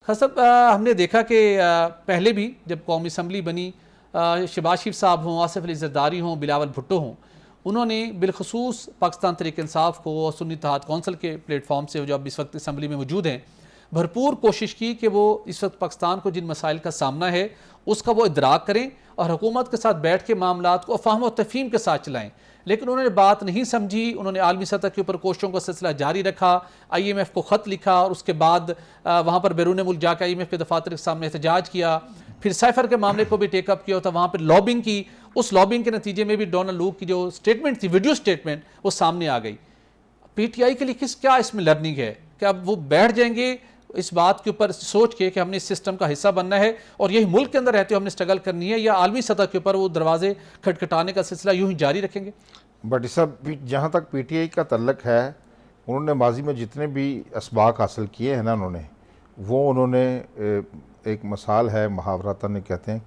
हसब हमने देखा कि पहले भी जब कौमी असम्बली बनी, शहबाज शरीफ साहब हों, आसिफ अली जरदारी हों, बिलावल भुट्टो हों, उन्होंने बिलखसूस पाकिस्तान तहरीक इंसाफ को और सुन्नी इत्तेहाद कौंसिल के प्लेटफॉर्म से जो अब इस वक्त असम्बली में मौजूद हैं, भरपूर कोशिश की कि वो इस वक्त पाकिस्तान को जिन मसाइल का सामना है उसका वो इदराक करें और हुकूमत के साथ बैठ के मामलात को फ़हम और तफ़हीम के साथ चलाएँ। लेकिन उन्होंने बात नहीं समझी। उन्होंने आलमी सतह के ऊपर कोशिशों का सिलसिला जारी रखा, IMF को ख़त लिखा और उसके बाद वहाँ पर बैरून मुल्क जाकर IMF के दफातर के सामने एहतजाज किया। फिर साइफर के मामले को भी टेकअप किया था, वहाँ पर लॉबिंग की। उस लॉबिंग के नतीजे में भी डोनाल्ड लूक की जो स्टेटमेंट थी, वीडियो स्टेटमेंट, वो सामने आ गई। PTI के लिए क्या इसमें लर्निंग है? क्या अब वो बैठ जाएंगे इस बात के ऊपर सोच के कि हमने इस सिस्टम का हिस्सा बनना है और यही मुल्क के अंदर रहते हुए हमने स्ट्रगल करनी है, या आलमी सतह के ऊपर वो दरवाजे खटखटाने का सिलसिला यूं ही जारी रखेंगे? बट सब जहाँ तक PTI का तल्लक है, उन्होंने माजी में जितने भी असबाक हासिल किए हैं ना, उन्होंने एक मिसाल है, मुहावरतन ने कहते हैं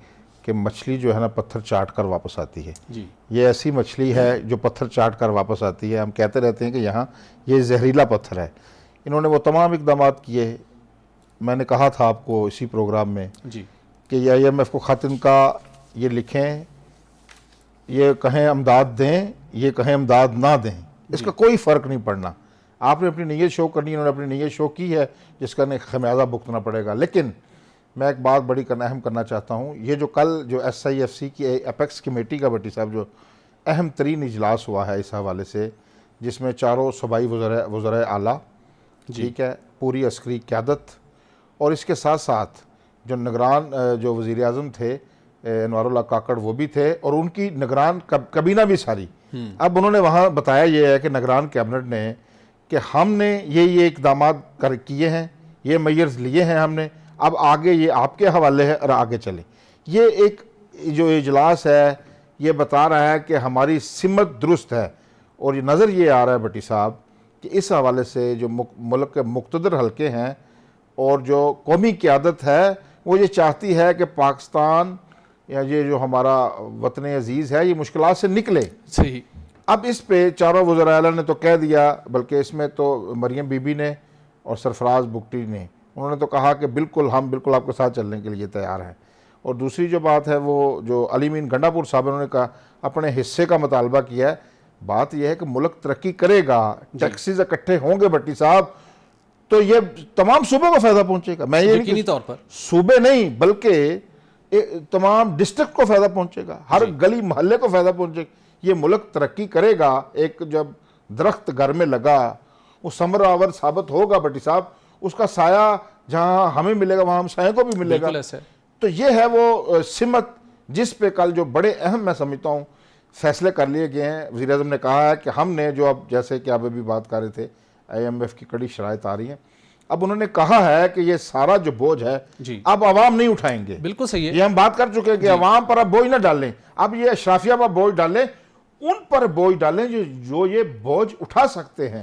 कि मछली जो है ना पत्थर चाट कर वापस आती है जी। ये ऐसी मछली है जो पत्थर चाट कर वापस आती है। हम कहते रहते हैं कि यहाँ ये जहरीला पत्थर है। इन्होंने वो तमाम इकदाम किए। मैंने कहा था आपको इसी प्रोग्राम में जी कि ये IMF को ख़त इनका ये लिखें, ये कहें अमदाद दें, ये कहें अमदाद ना दें, इसका कोई फ़र्क नहीं पड़ना। आपने अपनी नीयत शो करनी है, उन्होंने अपनी नीयत शो की है, जिसका ने खमियाजा भुगतना पड़ेगा। लेकिन मैं एक बात बड़ी अहम करना चाहता हूँ। ये जो कल जो SIFC की एपेक्स कमेटी का भट्टी साहब जो अहम तरीन इजलास हुआ है इस हवाले से, जिसमें चारों सूबाई वज़राए आला, ठीक है, पूरी अस्करी क़यादत और इसके साथ साथ जो निगरान जो वज़ीर आज़म थे अनवारुल्लाह काकड़ वो भी थे और उनकी निगरान कबीना भी सारी। अब उन्होंने वहाँ बताया ये है कि निगरान कैबिनेट ने कि हमने ये इकदाम किए हैं, ये मेजर्स लिए हैं हमने, अब आगे ये आपके हवाले है और आगे चले। ये एक जो इजलास है ये बता रहा है कि हमारी सिमत दुरुस्त है। और ये नज़र ये आ रहा है भट्टी साहब कि इस हवाले से जो मुल्क के मुक़तदर हल्के हैं और जो कौमी क़यादत है वो ये चाहती है कि पाकिस्तान या ये जो हमारा वतन अजीज़ है ये मुश्किलात से निकले। सही। अब इस पे चारों वज़राए आला ने तो कह दिया, बल्कि इसमें तो मरियम बीबी ने और सरफराज बुगटी ने, उन्होंने तो कहा कि बिल्कुल हम बिल्कुल आपके साथ चलने के लिए तैयार हैं। और दूसरी जो बात है वो जो अली मीन गंडापुर साहब उन्होंने कहा अपने हिस्से का मुतालबा किया है। बात यह है कि मुल्क तरक्की करेगा, टैक्सीज इकट्ठे होंगे भट्टी साहब, तो ये तमाम सूबों को फ़ायदा पहुँचेगा। मैं ये यकीनी तौर पर सूबे नहीं बल्कि तमाम डिस्ट्रिक्ट को फ़ायदा पहुँचेगा, हर गली मोहल्ले को फ़ायदा पहुँचेगा। ये मुल्क तरक्की करेगा। एक जब दरख्त घर में लगा वो समरावर साबित होगा भट्टी साहब, उसका साया जहाँ हमें मिलेगा वहाँ हम साया को भी मिलेगा। तो ये है वो सिमत जिस पे कल जो बड़े अहम मैं समझता हूँ फैसले कर लिए गए हैं। वज़ीर आज़म ने कहा है कि हमने जो अब जैसे कि आप अभी बात कर रहे थे IMF की कड़ी शराइत आ रही हैं, अब उन्होंने कहा है कि ये सारा जो बोझ है अब अवाम नहीं उठाएंगे। बिल्कुल सही है, ये हम बात कर चुके हैं कि अवाम पर अब बोझ ना डालें, अब ये अशराफिया पर बोझ डालें, उन पर बोझ डालें जो ये बोझ उठा सकते हैं।